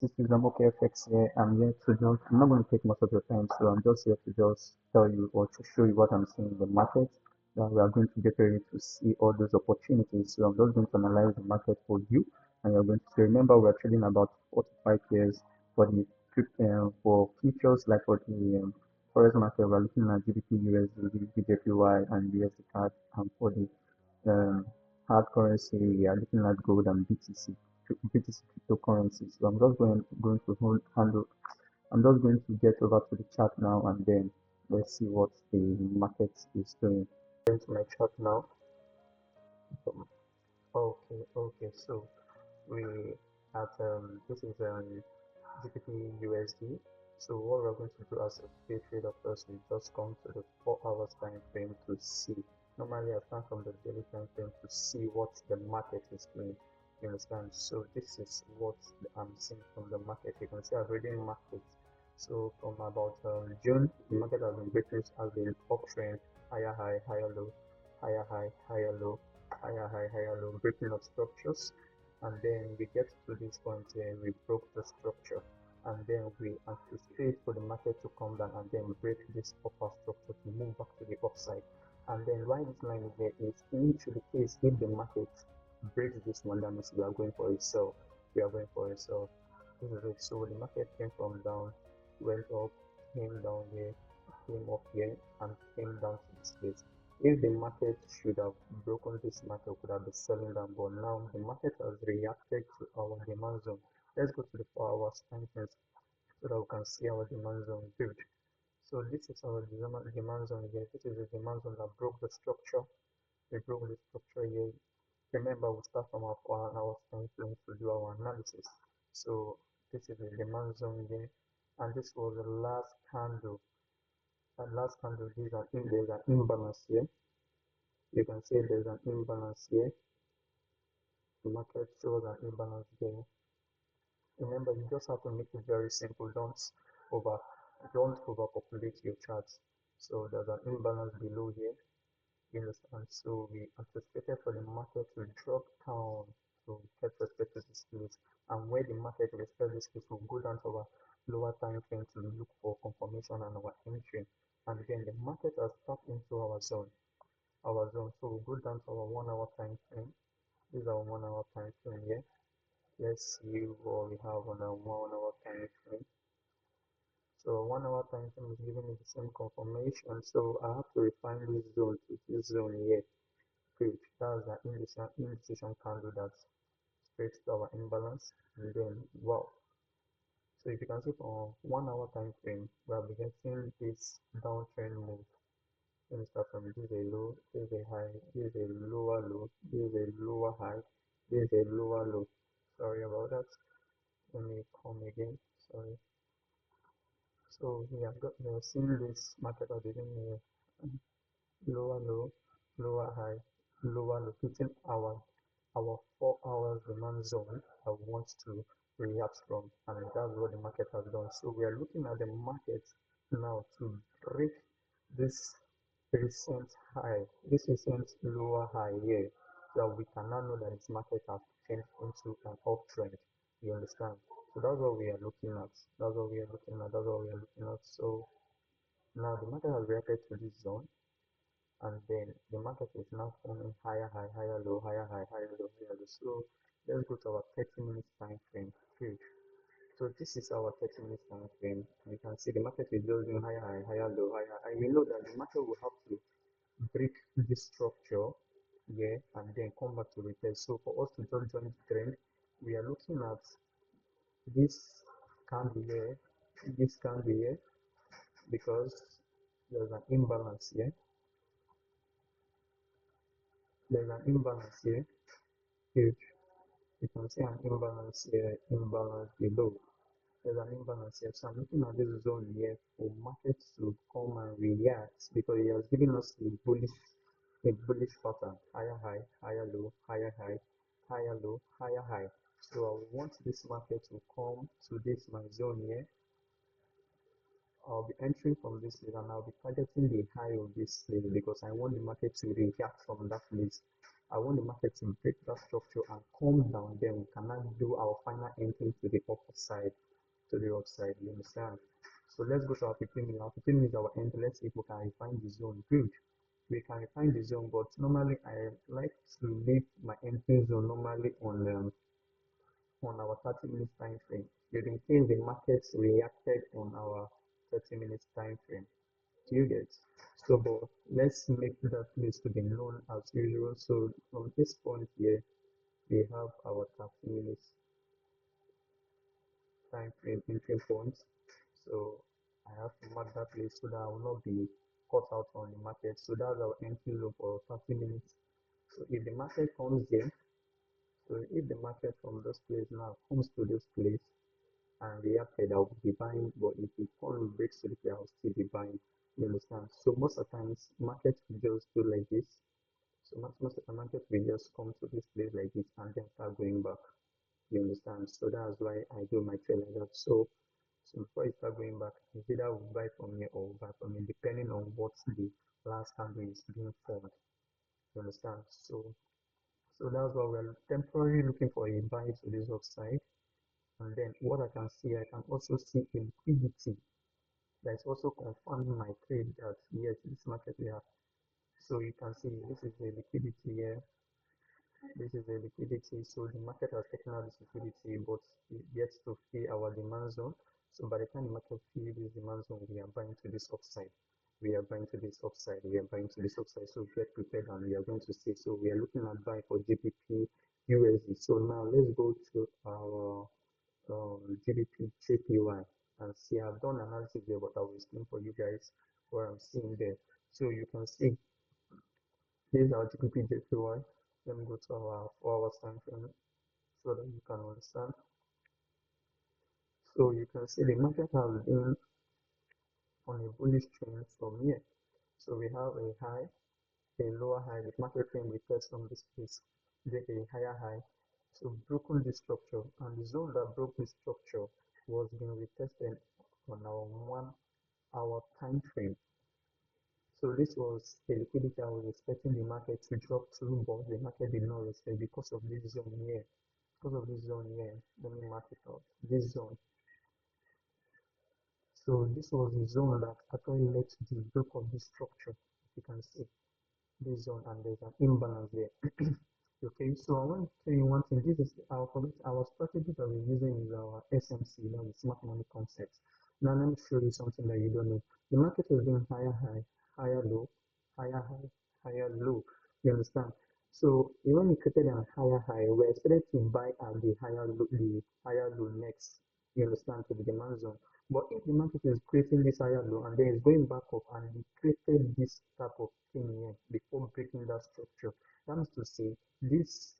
This is okay FX here. I'm not going to take much of your time, so I'm just here to just tell you or to show you what I'm seeing in the market. Then we are going to get ready to see all those opportunities. So I'm just going to analyze the market for you, and you're going to remember we're trading about 45 years for the for futures like for the forex market. We're looking at GBP USD, GBPJPY, and USDCAD, and for the um, hard currency, we are looking at gold and BTC cryptocurrencies. So I'm just going to handle. I'm just going to get over to the chart now, and then let's see what the market is doing. Going to my chart now. Okay. So we at this is GBP USD. So what we're going to do as a day trader first, we just come to the 4 hours time frame to see. Normally I start from the daily time frame to see what the market is doing. You understand? So this is what I'm seeing from the market. You can see I've already marked it. So from about June, the market has been breaking as the uptrend, higher high, higher low, higher high, higher low, higher high, higher low, breaking of structures, and then we get to this point where we broke the structure, and then we anticipate for the market to come down and then break this upper structure to move back to the upside. And then why this line is there is into the case if the market breaks this one, that means we are going for a sell. We are going for a sell. This is it. So the market came from down, went up, came down here, came up here, and came down to this place. If the market should have broken this market, could have been selling down, but now the market has reacted to our demand zone. Let's go to the 4 hours time frame so that we can see our demand zone build. So this is our demand zone here. This is the demand zone that broke the structure. We broke the structure here. Remember, we start from our 4 hours time frame to do our analysis. So this is the demand zone here, and this was the last candle. And last candle, there's an imbalance here. You can see there's an imbalance here. The market shows an imbalance there. Remember, you just have to make it very simple. Over don't overpopulate your charts. So there's an imbalance below here. You understand? So we anticipated for the market to drop down to get respect to this place, and where the market respects this place will go down to our lower time frame to look for confirmation and our entry. And then the market has tapped into our zone. So we'll go down to our 1 hour time frame. This is our 1 hour time frame here. Let's see what we have on our 1 hour time frame. So 1 hour time frame is giving me the same confirmation. So I have to refine this zone to this zone here. Good. That's the indecision candle that spreads to our imbalance. And then wow. So if you can see from 1 hour time frame, we are getting this downtrend move. Let me start from this is a low, this is a high, this is a lower low, this is a lower high, this is a lower low. Sorry about that. Let me come again. Sorry. So we are seeing this market are giving me lower low, lower high, lower low, hitting our 4 hours demand zone that we want to react from, and that's what the market has done. So we are looking at the market now to break this recent high, this recent lower high here, so we can now know that this market has changed into an uptrend. You understand? So that's what we are looking at. That's what we are looking at. That's what we are looking at. So now the market has reacted to this zone, and then the market is now forming higher high, higher low, higher high, higher low, higher low. So let's go to our 30 minutes time frame. Good. So this is our 30 minutes time frame. You can see the market is just doing higher high, higher low, higher high. We know that the market will have to break this structure here and then come back to retest. So for us to just join the trend, we are looking at this candle here, this candle here, because there's an imbalance here. There's an imbalance here. Huge. You can see an imbalance here, imbalance below. There's an imbalance here. So I'm looking at this zone here for markets to come and react because it has given us a bullish pattern. Higher high, higher low, higher high, higher low, higher high. So I want this market to come to this my zone here. I'll be entering from this place and I'll be targeting the high of this place because I want the market to react from that place. I want the market to break that structure and come down, then we cannot do our final entry to the upside, you understand? So let's go to our 15 minutes. Our 15 minutes our entry. Let's see if we can refine the zone. Good. We can refine the zone, but normally I like to leave my entry zone normally on our 30 minutes time frame. But in case the markets reacted on our 30 minutes time frame. Do you get? So, but let's make that place to be known as usual. So from this point here, we have our 30 minutes time frame entry point. So I have to mark that place so that I will not be caught out on the market. So that's our entry zone for 30 minutes. So if the market comes here, so if the market from this place now comes to this place and reacted, I'll be buying, but if it comes breaks to the place, I'll still be buying. You understand? So most of the times market will just do like this. So most of the market will just come to this place like this and then start going back. You understand? So that's why I do my trade like that. So before you start going back, it's either will buy from here or buy from here, depending on what the last candle is being formed. You understand? So that's why we're temporarily looking for a buy to this upside. And then what I can see, I can also see a liquidity that is also confirming my trade that yes, this market we have. So you can see this is the liquidity here. This is the liquidity. So the market has taken out this liquidity, but it gets to fill our demand zone. So by the time the market fills this demand zone, we are buying to this upside. We are buying to this upside. We are buying to this upside. So get prepared and we are going to see. So we are looking at buy for GBP USD. So now let's go to our GBPJPY and see. I've done analysis there, but I will explain for you guys what I'm seeing there. So you can see this is our GBPJPY. Let me go to our 4 hours time frame so that you can understand. So you can see the market has been on a bullish trend from here. So we have a high, a lower high. The market trend reverse from this place, then a higher high. So broken this structure, and the zone that broke this structure was being retested on our 1 hour time frame. So this was a liquidity I was expecting the market to drop to, but the market did not respect because of this zone here. Because of this zone here, let me mark it out. This zone. So this was the zone that actually led to the break of this structure. You can see this zone, and there's an imbalance there. Okay, so I want to tell you one thing. This is our strategy that we're using is our SMC, the smart money concept. Now let me show you something that you don't know. The market has been higher high, higher low, higher high, higher low. You understand? So when we created a higher high, we're expected to buy at the higher low next. You understand, to the demand zone. But if the market is creating this higher low and then it's going back up and it created this type of thing here before breaking that structure, that means to say this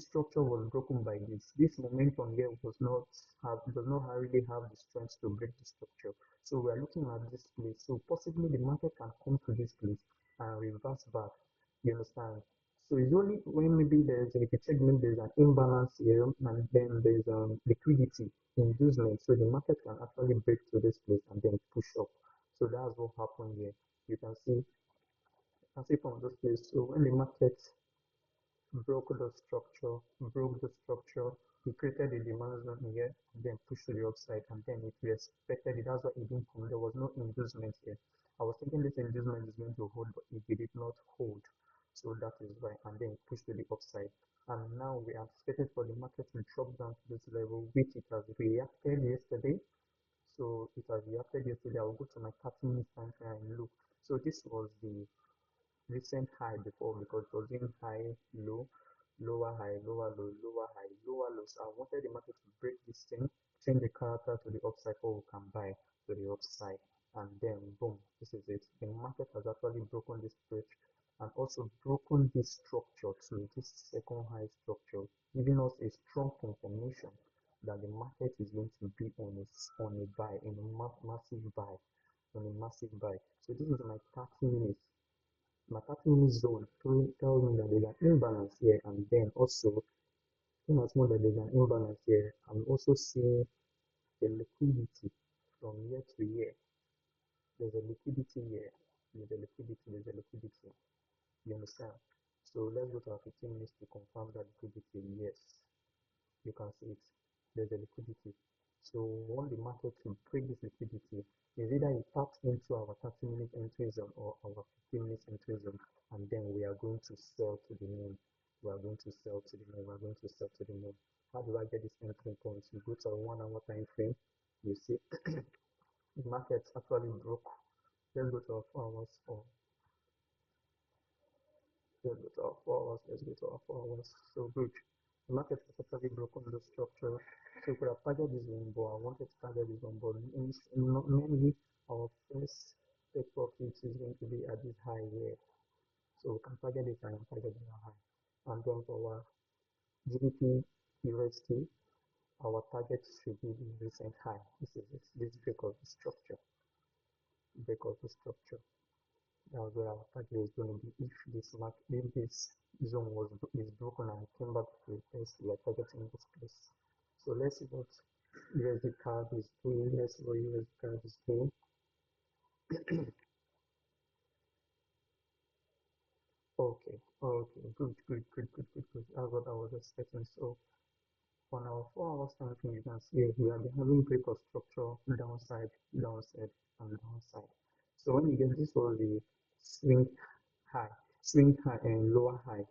structure was broken by this. This momentum here does not really have the strength to break the structure. So we are looking at this place. So possibly the market can come to this place and reverse back. You understand? So it's only when maybe if you check, maybe there's an imbalance here and then there's liquidity inducement. So the market can actually break to this place and then push up. So that's what happened here. You can see from this place. So when the market broke the structure, he created a demand zone here, and then pushed to the upside, and then it respected it. That's why it didn't come. There was no inducement here. I was thinking this inducement is going to hold, but it did not hold. So that is why, and then it pushed to the upside. And now we are expected for the market to drop down to this level, which it has reacted yesterday. So it has reacted yesterday. I will go to my 30 minutes time frame and look. So this was the recent high before because it was in high, low, lower high, lower low, lower high, lower low. So I wanted the market to break this thing, change the character to the upside, so we can buy to the upside. And then boom, this is it. The market has actually broken this bridge and also broken this structure to this second high structure, giving us a strong confirmation that the market is going to be on a buy, in a massive buy, on a massive buy. So this is my 30 minutes. My 30 minutes zone tells me that there's an imbalance here, and then also in as much that there's an imbalance here, I'm also seeing the liquidity from year to year. There's a liquidity here. There's a liquidity. You understand? So let's go to our 15 minutes to confirm that liquidity. Yes, you can see it. There's a liquidity. So we want the market to break this liquidity. Is either it taps into our 30-minute entry zone or our 15-minute entry zone, and then we are going to sell to the moon. We are going to sell to the moon. We are going to sell to the moon. How do I get this entry point? You go to a 1 hour time frame. You see the market actually broke. Let's go to our 4 hours for let's go to our 4 hours. Let's go to our 4 hours. So good. The market has actually broken the structure. So we could have targeted this one, but I wanted to target this one, but mainly our first take profit is going to be at this high here. So we can target this and target this high. And then for our GBP USD, our target should be the recent high. This is this break of the structure. Break of the structure. That's where our target is going to be. If this zone is broken and came back to the place, we are targeting this place. So let's see what USD card is doing. Let's see what USD card is doing. Okay, good. That's what I was expecting. So on our 4 hours time frame, you can see we have been having break of structure downside, downside, and downside. So when you get this was the swing high, and lower high.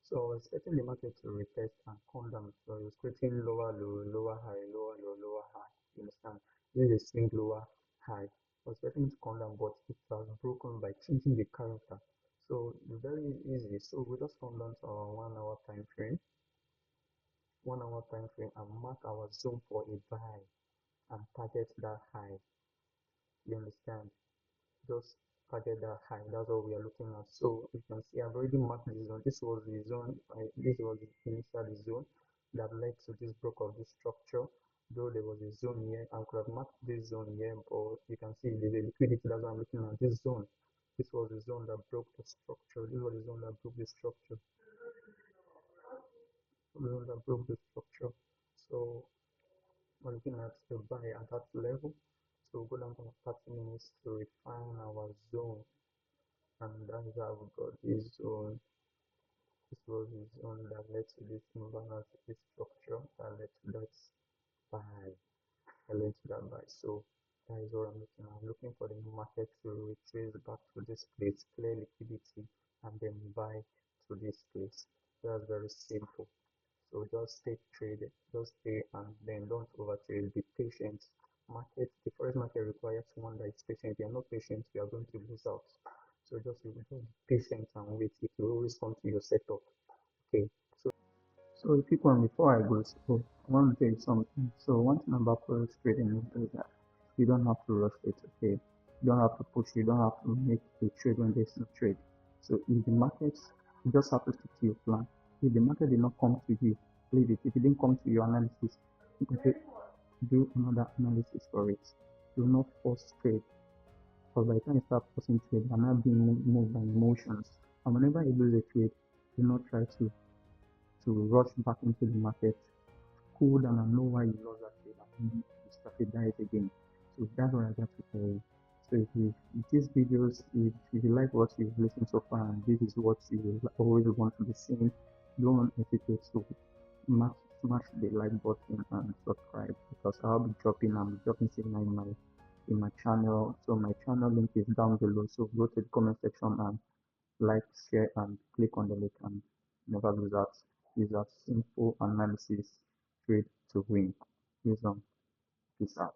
So I was expecting the market to retest and come down. So it was creating lower low, lower high, lower low, lower high. You understand? This is a swing lower high. I was expecting it to come down, but it was broken by changing the character. So very easy. So we just come down to our 1 hour time frame, 1 hour time frame, and mark our zone for a buy and target that high. You understand? Just target that high. That's what we are looking at. So you can see I've already marked the zone. This was the zone. This was the initial zone that led to this break of this structure. Though there was a zone here, I could have marked this zone here, but you can see there's a liquidity. That's what I'm looking at. This zone. This was the zone that broke the structure. This was the zone that broke the structure. The zone that broke the structure. So we're looking at the buy at that level. So we'll go down to 30 minutes to refine our zone. And that's how we got this zone. This was the zone that led to this imbalance, this structure that led to that buy. That led to that buy. So that is what I'm looking at. I'm looking for the market to retrace back to this place, clear liquidity, and then buy to this place. So that's very simple. So just stay traded, just stay and then don't overtrade. Be patient. The forex market requires someone that is patient. If you are not patient, you are going to lose out. So just be patient and wait. It will always come to your setup. Okay. So if you can, before I go, so I want to tell you something. So one thing about forex trading is that you don't have to rush it. Okay. You don't have to push. You don't have to make a trade when there's no trade. So if the markets, you just have to stick to your plan. If the market did not come to you, leave it. If it didn't come to your analysis, okay, do another analysis for it. Do not force trade. Because by the time you start forcing trade, you're not being moved by emotions. And whenever you lose a trade, do not try to rush back into the market, cool down and know why you lost that trade and then you strategize again. So that's what I got to tell you. So if these videos, if you like what you've listened so far and this is what you always want to be seeing, don't hesitate to smash the like button and subscribe because I'm dropping signal in my channel. So my channel link is down below. So go to the comment section and like, share, and click on the link and never lose out. These are simple analysis trade to win. Peace out.